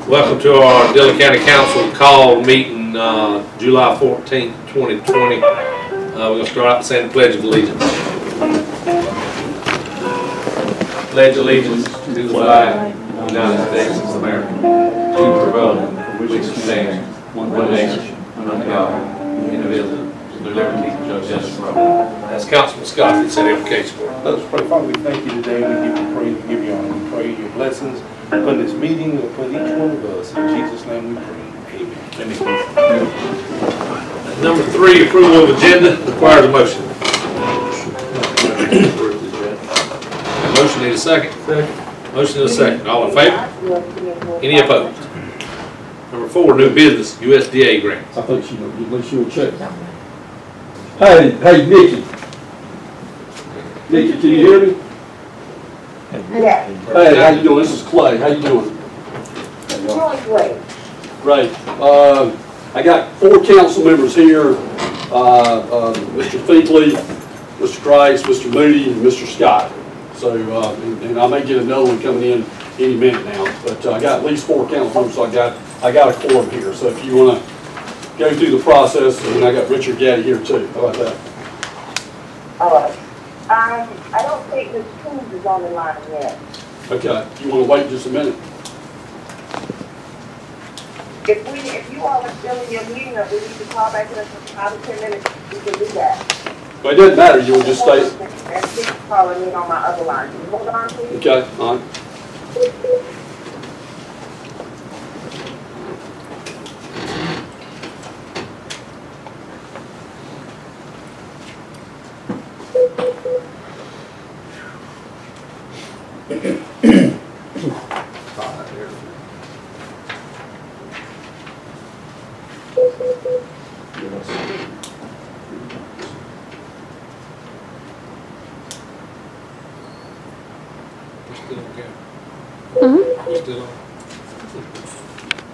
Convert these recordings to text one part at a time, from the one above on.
Welcome to our Dillon County Council call meeting, July 14th, 2020. We're going to start out saying the Pledge of Allegiance. Pledge allegiance to the flag of the United States of America, to the republic for which it stands, one nation, under God, indivisible, with liberty and justice for all. As Councilman Scott, he said invocation. Let us pray. Father, we thank you today. We give you praise. We give you honor. We pray your blessings upon this meeting, upon each one of us. In Jesus' name we pray. Amen. Number 3, approval of agenda requires a motion. Motion, need a second? Motion and a second. All in favor? Any opposed? Number 4, new business, USDA grants. I thought you would check. Hey, Nikki. Nikki, can you hear me? Yeah. Hey, how you doing? This is Clay. How you doing? Doing great. Great. I got 4 council members here. Mr. Finkley, Mr. Christ, Mr. Moody, and Mr. Scott. So, and I may get another one coming in any minute now. But I got at least 4 council members, so I got a quorum here. So if you want to go through the process, and I got Richard Gaddy here too. How about that? All right. I don't think Ms. Cruz is on the line yet. Okay. You want to wait just a minute? If you all are still in your meeting, or we need to call back in 5 to 10 minutes, we can do that. Well, it doesn't matter. You will just stay. And she's calling me on my other line. Can you hold on, please? Okay. All right.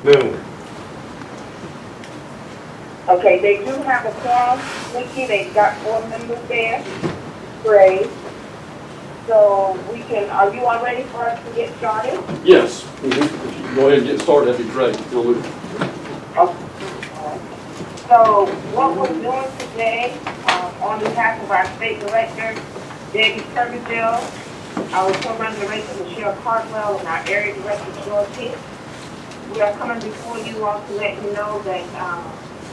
No. Okay, they do have a quorum, Nikki. They've got 4 members there. Great. So we can, are you all ready for us to get started? Yes. If you can go ahead and get started, that'd be great. Okay. So what we're doing today, on behalf of our state director, Debbie Kirbyville, our program director, Michelle Cardwell, and our area director, George Hitt, we are coming before you all to let you know that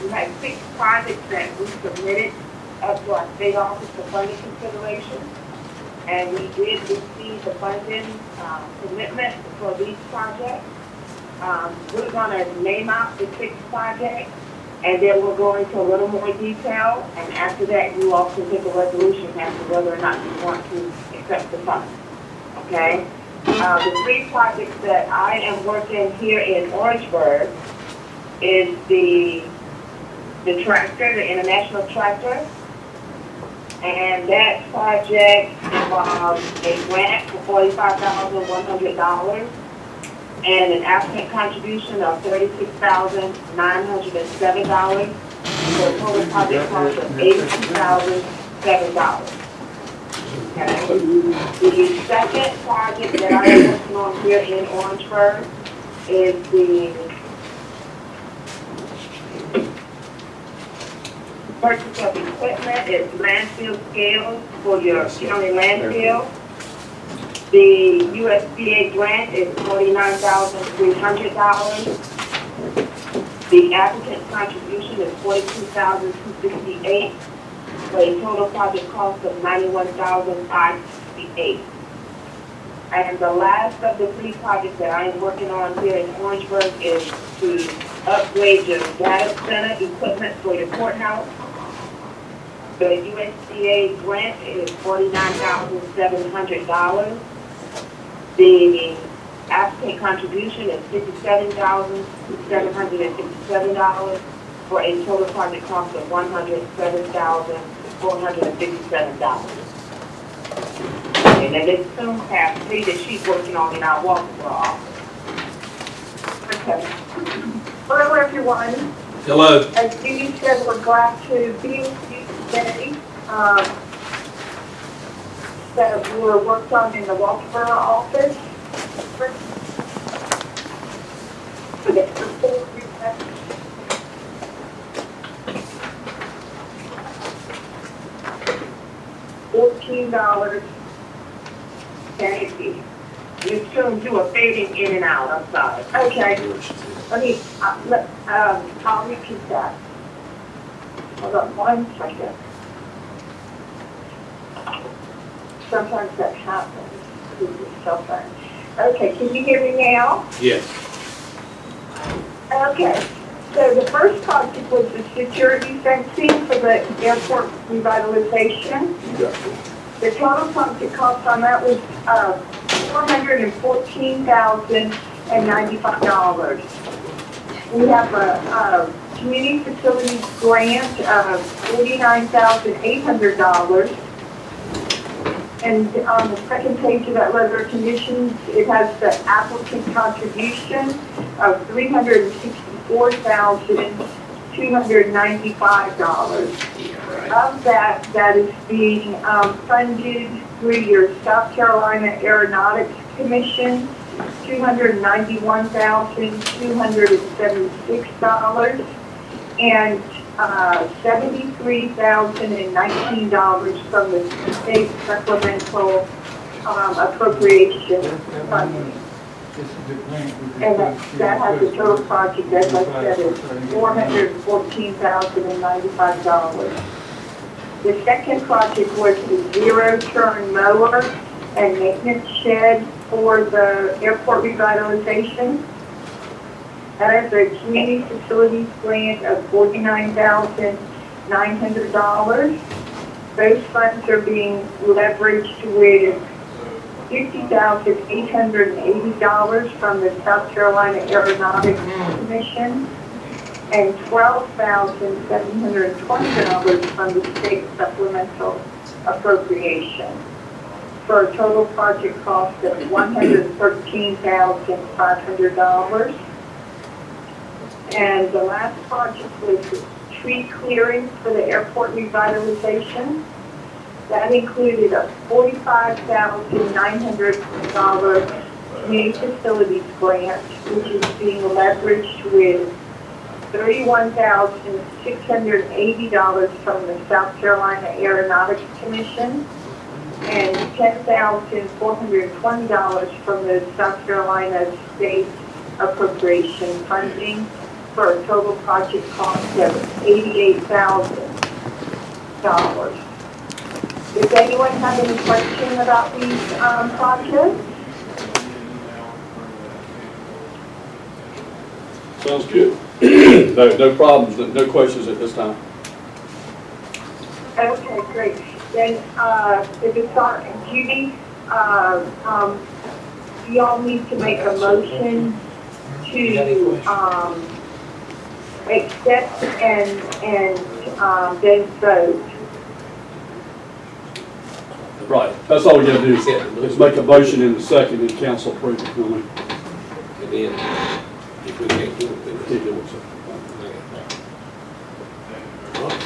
we had 6 projects that we submitted up to our state office for funding consideration. And we did receive the funding commitment for these projects. We're going to name out the 6 projects, and then we'll go into a little more detail. And after that, you all can take a resolution as to whether or not you want to accept the funds. Okay? The 3 projects that I am working here in Orangeburg is the tractor, the international tractor. And that project involves a grant for $45,100 and an applicant contribution of $36,907 for a total project cost of $82,007. Okay. The second project that I am working on here in Orangeburg is the purchase of equipment. It's landfill scales for your county landfill. The USDA grant is $49,300. The applicant contribution is $42,268 for a total project cost of $91,568. And the last of the 3 projects that I am working on here in Orangeburg is to upgrade your data center equipment for your courthouse. The USDA grant is $49,700. The applicant contribution is $57,757 for a total project cost of $107,457. And then this soon have 3 that she's working on in our Walkersville office. Okay. Hello, everyone. Hello. As Dee said, we're glad to be with you today. That were worked on in the Walkersville office. $14. And it's going to do a fading in and out, I'm sorry. Okay, I'll repeat that. Hold on 1 second. Sometimes that happens with your cell phone. Okay, can you hear me now? Yes. Okay, so the first project was the security fencing for the airport revitalization. The total project cost on that was $414,095. We have a community facilities grant of $49,800. And on the second page of that letter of conditions, it has the applicant contribution of $364,295. Of that, that is being funded through your South Carolina Aeronautics Commission, $291,276, and $73,019 from the state supplemental appropriation funding. And that has a total project, as I said, is $414,095. The second project was the zero-turn mower and maintenance shed for the airport revitalization. That is a community facilities grant of $49,900. Those funds are being leveraged with $50,880 from the South Carolina Aeronautics Commission and $12,720 from the state supplemental appropriation, for a total project cost of $113,500. And the last project was tree clearing for the airport revitalization. That included a $45,900 community facilities grant, which is being leveraged with $31,680 from the South Carolina Aeronautics Commission and $10,420 from the South Carolina State Appropriation Funding, for a total project cost of $88,000. Does anyone have any question about these projects? Sounds good. No problems, no questions at this time. Okay, great. Then, if it's on Judy, y'all need to make a motion to accept and then vote. Right, that's all we gotta do is make a motion in a second and council approve it. And then, if we can't do it, then we can't do it.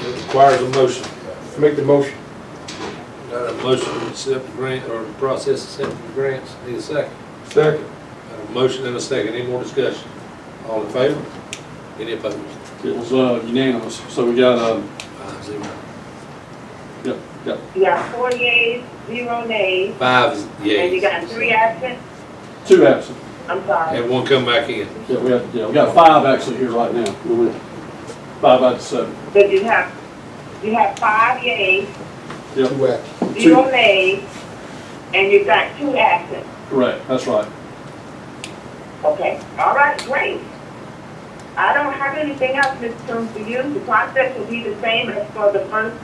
It requires a motion. Make the motion. Got a motion to accept the grant, or the process of accepting the grants. Need a second. Second. Got a motion and a second. Any more discussion? All in favor? Any opposed? It was unanimous, so we got, 5-0. yep. You got 4 yeas, 0 nays, 5 and you yeas. got 3 absent. 2 absent. I'm sorry. And 1 come back in. Yeah, we got 5 actually here right now. 5 out of 7. But you have 5 yeas, Yep. 0 nays, and you've got 2 absent. Correct, that's right. Okay, all right, great. I don't have anything else, Ms. Coons, for you. The process will be the same as for the first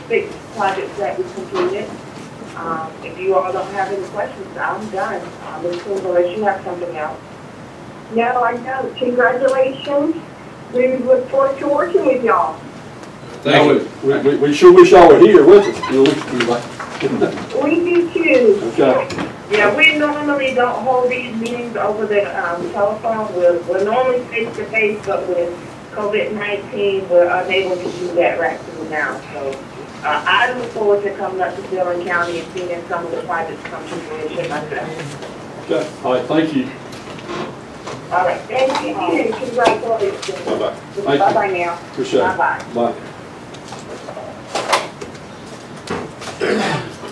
6 projects that we completed. If you all don't have any questions, I'm done. Ms. Coons, unless you have something else. No, I don't. Congratulations. We look forward to working with y'all. Thank you. We sure wish y'all were here with us. We do too. Okay. Yeah, we normally don't hold these meetings over the telephone. We're normally face-to-face, but with COVID-19, we're unable to do that right through now. So I look forward to coming up to Dillon County and seeing some of the projects come to fruition myself. Okay, all right, thank you. All right, thank you. Congratulations. Bye-bye. Thank you. Bye-bye now. Appreciate it. Bye-bye. Bye.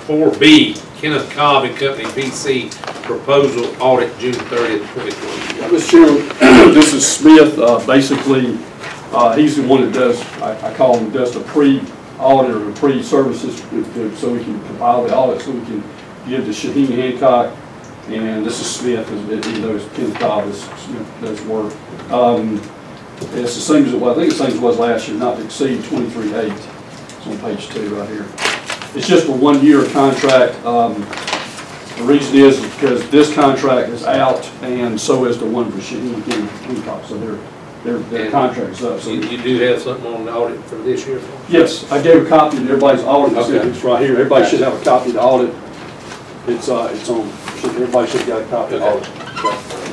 4B, Kenneth Cobb and Company PC proposal audit June 30th, 2020. Mr. Chairman, this is Smith. Basically, he's the one that does, I call him, does the pre-audit or the pre-services so we can compile the audit, so we can give to Shaheen Hancock. And this is Smith, even though it's Kenneth Cobb, Smith does work. It's the same as it was, I think it's the same as it was last year, not to exceed 23.8. It's on page 2 right here. It's just a 1-year contract. The reason is because this contract is out, and so is the one for Shaheen Hancock. So their contract is up. So you do have something on the audit for this year? Yes, I gave a copy to everybody's audit. Okay. It's right here. Everybody should have a copy of the audit. It's on. Everybody should have got a copy of the audit.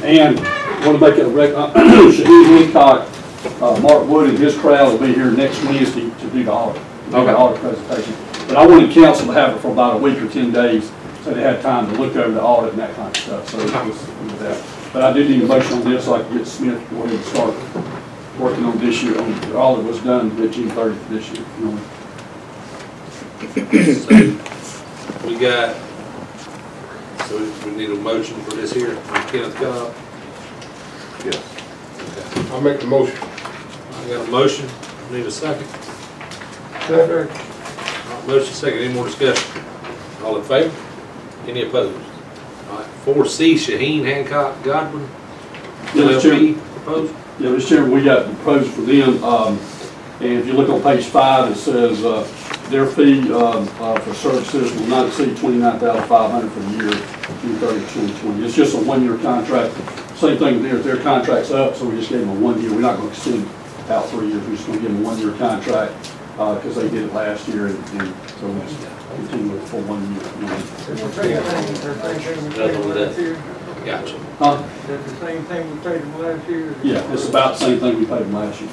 And I want to make a Shaheen Hancock, Mark Wood and his crowd will be here next Wednesday to do the audit. The audit presentation. But I wanted council to have it for about a week or 10 days, so they had time to look over the audit and that kind of stuff. So it was that. But I do need a motion on this so I can get Smith to go ahead and start working on this year. The audit was done at June 30th this year. So we got, so we need a motion for this here from Kenneth Cobb. Yes. Okay. I'll make the motion. I got a motion. Need a second. Second. Motion second. Any more discussion? All in favor? Any opposed? All right. 4C, Shaheen Hancock Godwin, LLP proposal. Yeah, Mr. Chairman, we got the proposal for them. And if you look on page 5, it says their fee for services will not exceed $29,500 for the year June 30, 2020. It's just a 1-year contract. Same thing there. Their contract's up, so we just gave them a 1 year. We're not going to extend out 3 years. We're just going to give them a 1 year contract because they did it last year, and so we just continue with it for 1 year. Nothing with that. Gotcha. That's the same thing we paid them last year? Yeah, it's about the same thing we paid them last year.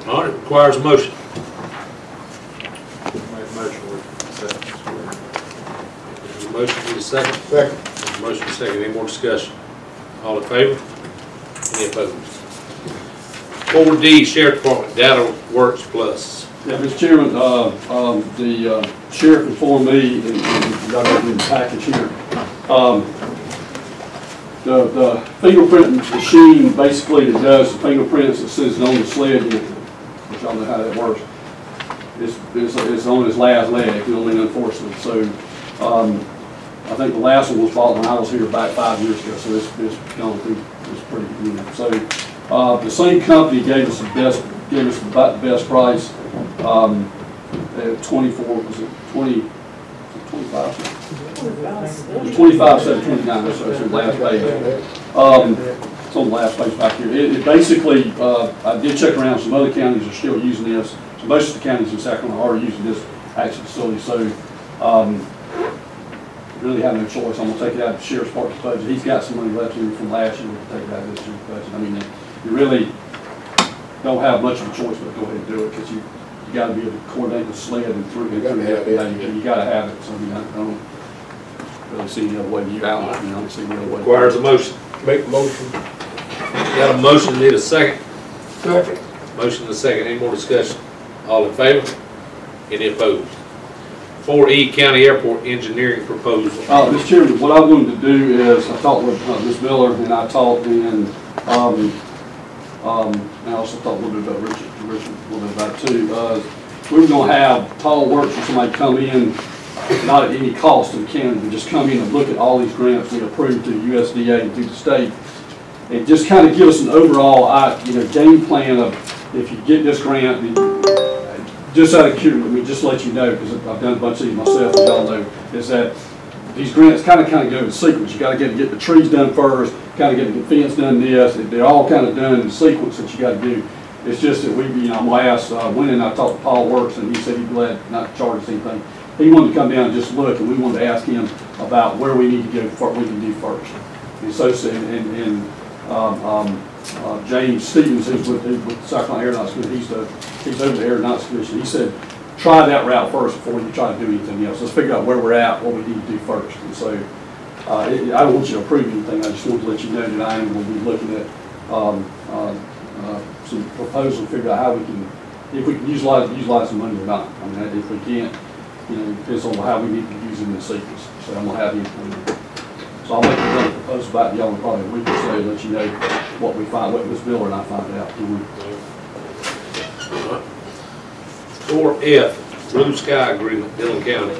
All right, requires a motion. Make a motion with second. There's a motion, need a second? Second. Motion second, any more discussion? All in favor? Any opposed? 4D, Sheriff Department, Data Works Plus. Yeah, Mr. Chairman, the sheriff informed me, and you got that in the package here. The fingerprint machine basically that does the fingerprints that sits on the sled, which y'all know how that works, is on his last leg, unfortunately. So I think the last one was bought when I was here back 5 years ago, so it's gone through, it's pretty good. So the same company gave us about the best price at 24, was it 20, 25? It was 25, 7, 29, that's on the last page. It's on the last page back here. It basically, I did check around, some other counties are still using this. So most of the counties in Sacramento are using this actual facility, so really have no choice. I'm going to take it out of the sheriff's department's budget. He's got some money left here from last year. We'll take it out of this year's budget. I mean, you really don't have much of a choice but go ahead and do it because you got to be able to coordinate the sled and through it. You got to have it. So I mean, I don't really see any other way to use it. I don't see any other way. Requires a motion. Make the motion. Got a motion, need a second. Second. Motion and a second, any more discussion? All in favor? Any opposed? 4E, County Airport Engineering Proposal. Mr. Chairman, what I wanted to do is, I talked with Ms. Miller, and I talked and I also talked a little bit about Richard a little bit about it too. We were going to have Tall Works for somebody to come in, not at any cost to the county, but just come in and look at all these grants we approved through USDA and through the state, and just kind of give us an overall, game plan of if you get this grant. Just out of curiosity, just to let you know, because I've done a bunch of these myself, as y'all know, is that these grants kind of go in sequence. You got to get the trees done first, kind of get the fence done this. They're all kind of done in sequence that you got to do. It's just that I'm going to ask, went in and I talked to Paul Works, and he said he'd be glad not to charge us anything. He wanted to come down and just look, and we wanted to ask him about where we need to go, what we can do first. And so, James Stevens, who's with Sacramento Aeronautics Commission, he's over the Aeronautics Commission. He said, try that route first before you try to do anything else. Let's figure out where we're at, what we need to do first. And so, I don't want you to approve anything. I just want to let you know that I am going to be looking at some proposals to figure out how we can, if we can utilize the money or not. I mean, if we can't, you know, depends on how we need to use them in sequence. So I'm gonna have you, so I'll make another proposal back to y'all in probably a week or so, and let you know what we find, what Ms. Miller and I find out. 4F, Blue Sky Agreement, Dillon County.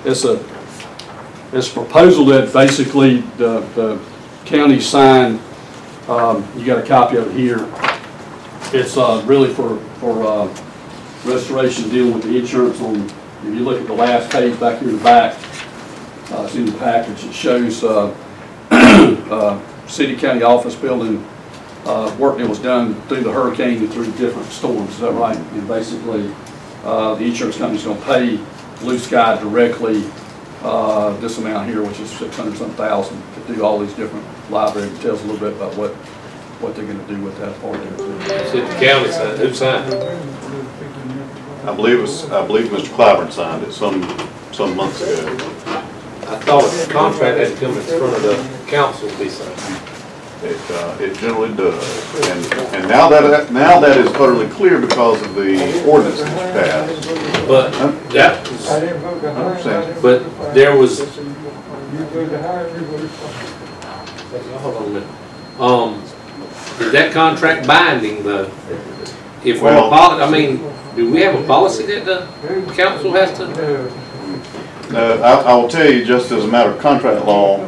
It's a proposal that basically the county signed. You got a copy of it here. It's really for restoration, dealing with the insurance on, if you look at the last page back here in the back, it's in the package, it shows city county office building work that was done through the hurricane and through different storms, is that right? And basically, the insurance company's gonna pay Blue Sky directly this amount here, which is 600-some thousand, to do all these different libraries. It tells a little bit about what they're gonna do with that part there too. It's at the county side, who signed it? I believe Mr. Clyburn signed it some months ago. I thought the contract had to come in front of the council to be signed. It generally does, and now that is utterly clear because of the ordinance that was passed. But that was, I didn't vote to hire. 100%. but there was, You voted to hire, you voted for. hold on a minute. Is that contract binding though? If we're, Well- I mean, do we have a policy that the council has to? I will tell you, just as a matter of contract law,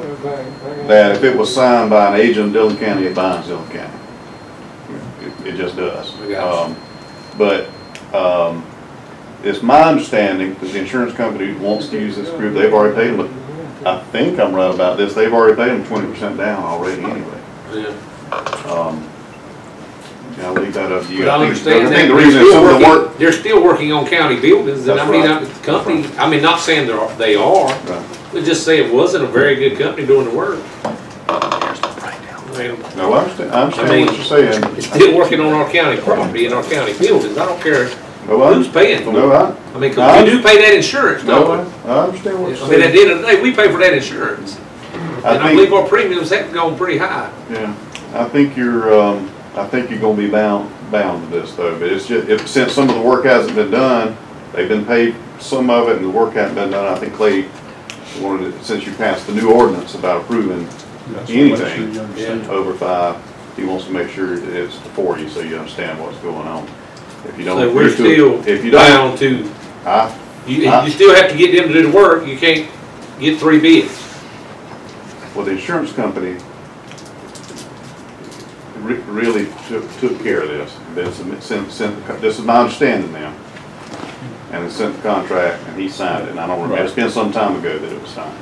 that if it was signed by an agent of Dillon County, it binds Dillon County. It just does. But it's my understanding that the insurance company wants to use this group. They've already paid them. I think I'm right about this. They've already paid them 20% down already anyway. Yeah. I'll leave that up to you. But I understand I that think the reason some of the work. they're still working on county buildings, and That's I mean, right. the company, I mean, not saying they are, Right. but just say it wasn't a very good company doing the work. I mean, No, I understand I mean, what you're saying. it's still working on our county property and our county buildings. I don't care who's paying for it. No, I mean, 'cause we do pay that insurance, don't we? I understand what you're I mean, at saying. the end of the day, we pay for that insurance. And I believe our premiums have gone pretty high. Yeah, I think you're gonna be bound to this though, but it's just, since some of the work hasn't been done, they've been paid some of it and the work hasn't been done, I think Clay wanted it, since you passed the new ordinance about approving anything over 5, he wants to make sure that it's before you, so you understand what's going on. If you don't, So we're agree to still it- if you don't, bound to, you still have to get them to do the work. You can't get 3 bids. well, the insurance company really took care of this. This is my understanding now. And it sent the contract, and he signed it, and I don't remember, it's been some time ago that it was signed.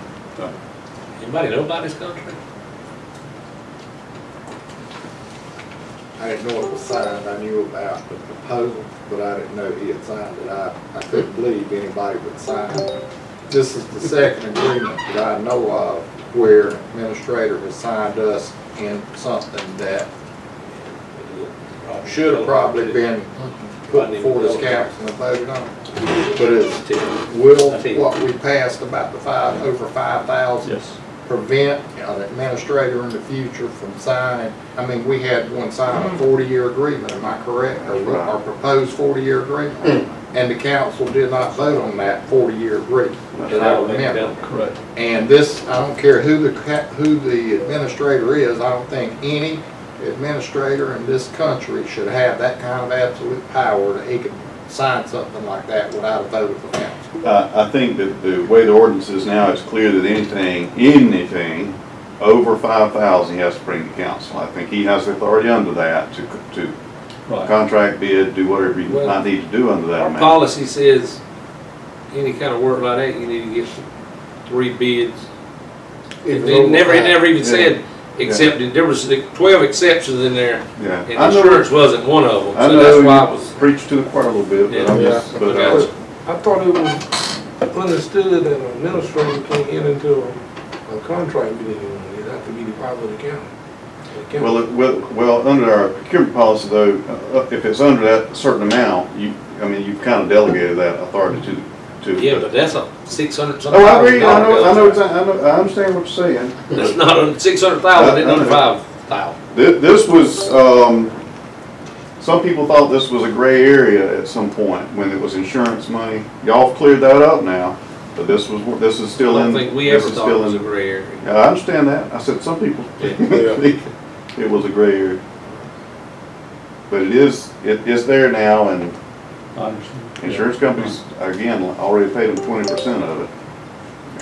Anybody know about this contract? I didn't know it was signed. I knew about the proposal, but I didn't know he had signed it. I couldn't believe anybody would sign it. This is the second agreement that I know of where administrator has signed us in something that should have probably been put before this council and voted on. But what we passed about the over 5,000 Yes. prevent an administrator in the future from signing? I mean, we had one sign a 40-year agreement, am I correct? Or our proposed 40-year agreement? And the council did not vote on that 40-year agreement, that I remember. Correct. And this, I don't care who the administrator is, I don't think any administrator in this country should have that kind of absolute power that he could sign something like that without a vote of the council. I think that the way the ordinance is now, it's clear that anything over 5,000 he has to bring to council. I think he has the authority under that to contract, bid, do whatever he might need to do under that Our amount. policy says any kind of work like that, you need to get 3 bids. It never even said accepted. There was 12 exceptions in there, Yeah. and insurance wasn't one of them. I So know that's why I you was. preach to the choir a little bit, but I'm just, but, I thought it was understood that an administrator can't enter into a contract with anyone. It has to be the power of the county. well, under our procurement policy though, if it's under that certain amount, you've kind of delegated that authority to. Yeah, but that's a 600 something. Oh, I agree. I understand what you're saying. That's not a 600,000. It's under 5,000. This was, some people thought this was a gray area at some point when it was insurance money. Y'all cleared that up now, but this is still in. I don't think we ever thought it was a gray area. Yeah, I understand that. I said some people think it was a gray area. But it is there now, and I understand. insurance companies, again, already paid them 20% of it.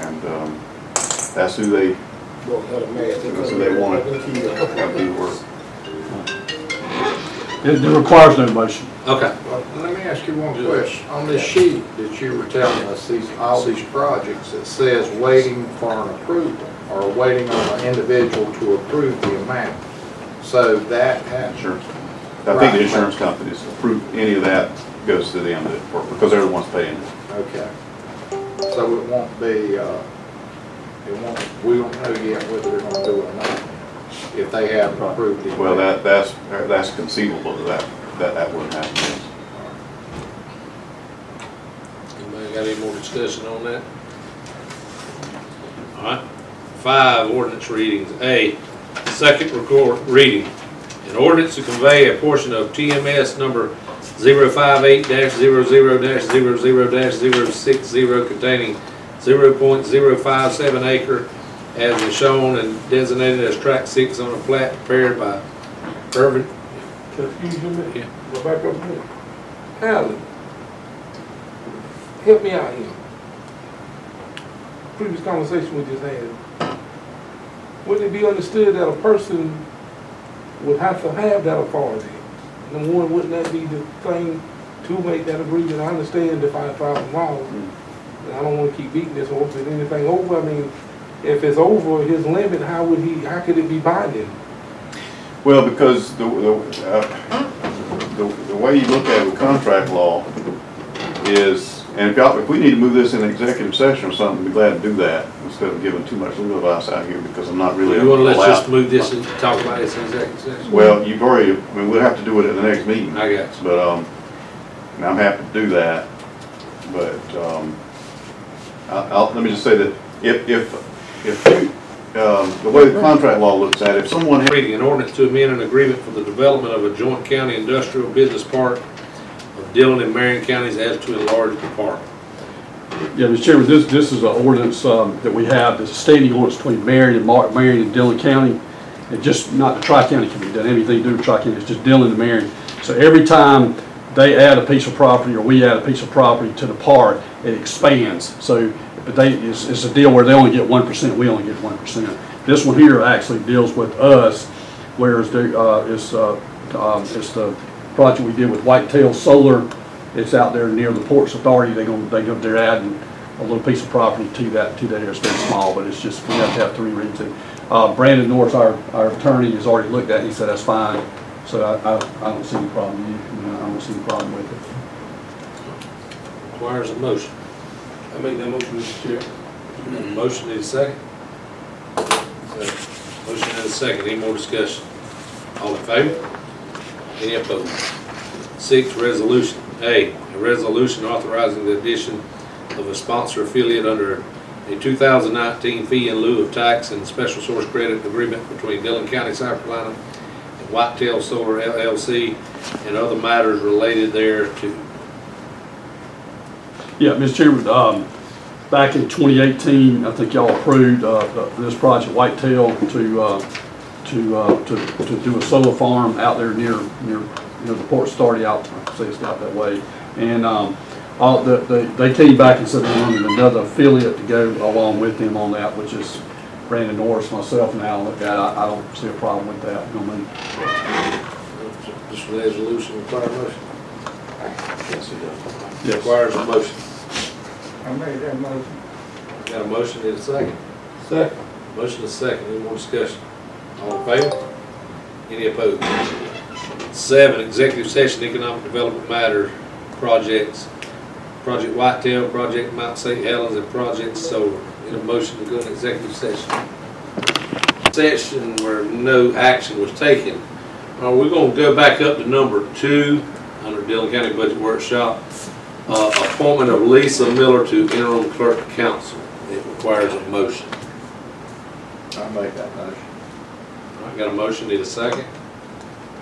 And that's who they want to have do work. It requires no motion. Okay. Well, let me ask you one question. On this sheet that you were telling us, all these projects, it says waiting for an approval, or waiting on an individual to approve the amount. So that has. Sure. I think the insurance companies approve any of that goes to them because they're the ones paying it. Okay. So it won't be, we don't know yet whether they're gonna do it or not, if they haven't approved it. Well, that's conceivable that wouldn't happen. Anybody got any more discussion on that? All right. 5 ordinance readings. A, second reading. An ordinance to convey a portion of TMS number 058-00-00-060 containing 0.057 acre as is shown and designated as tract 6 on a plat prepared by Irvin. Excuse me, Yeah. go back up here. Alan, help me out here. Previous conversation we just had. Wouldn't it be understood that a person would have to have that authority? Number one, wouldn't that be the thing to make that agreement? I understand the 5,000 laws, and I don't want to keep beating this horse, but anything over, I mean, if it's over his limit, how could it be binding? Well, because the way you look at it with contract law is, and if we need to move this in executive session or something, I'd be glad to do that instead of giving too much legal advice out here because I'm not really You want to let's allowed. just move this and talk about this in executive session? Well, you've already, I mean, we'll have to do it at the next meeting. I got you. But, and I'm happy to do that. But, let me just say that if you, the way the contract law looks at it, if someone. Reading an ordinance to amend an agreement for the development of a joint county industrial business park of Dillon and Marion counties as to enlarge the park. Yeah, Mr. Chairman, this is an ordinance that we have, it's a standing ordinance between Marion and Dillon County. It just, not the Tri-County Committee, doesn't have anything to do with Tri-County, it's just Dillon and Marion. So every time they add a piece of property or we add a piece of property to the park, it expands. So but it's a deal where they only get 1%, we only get 1%. This one here actually deals with us, whereas it's the project we did with Whitetail Solar. It's out there near the Ports Authority. They're adding a little piece of property to that area. It's very small, but it's just we have to have 3 readings. Brandon North, our attorney, has already looked at it. He said that's fine. So I don't see any problem. I don't see any problem with it. Requires a motion. I make that motion, Mr. Chair. Motion, need a second? Motion and a second. Any more discussion? All in favor? Any opposed? 6, resolution. A resolution authorizing the addition of a sponsor affiliate under a 2019 fee in lieu of tax and special source credit agreement between Dillon County, South Carolina and Whitetail Solar LLC and other matters related thereto. Yeah, Mr. Chairman, back in 2018, I think y'all approved this project, Whitetail, to do a solar farm out there near the Port Authority out. Say it's out that way, and they came back and said they wanted another affiliate to go along with them on that, which is Brandon Norris, myself, and Alan. Looked at it. I don't see a problem with that. You know what I mean? This resolution requires a motion. Yes, it does. Yes. Requires a motion. I made that motion. Got a motion, need a second? Second. Motion is second, any more discussion? All in favor? Any opposed? 7, executive session, economic development matter, projects, Project Whitetail, Project Mount St. Helens, and Project Solar. Need a motion to go into executive session. Session where no action was taken. We're going to go back up to number 2 under Dillon County Budget Workshop. Appointment of Lisa Miller to interim clerk council. It requires a motion. I make that motion. All right, got a motion, need a second?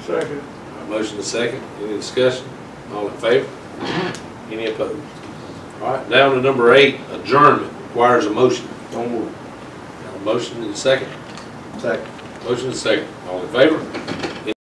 Second. Motion and second, any discussion? All in favor? Any opposed? All right, down to number 8, adjournment, requires a motion. Don't move. Got a motion and a second? Second. Motion and second, all in favor?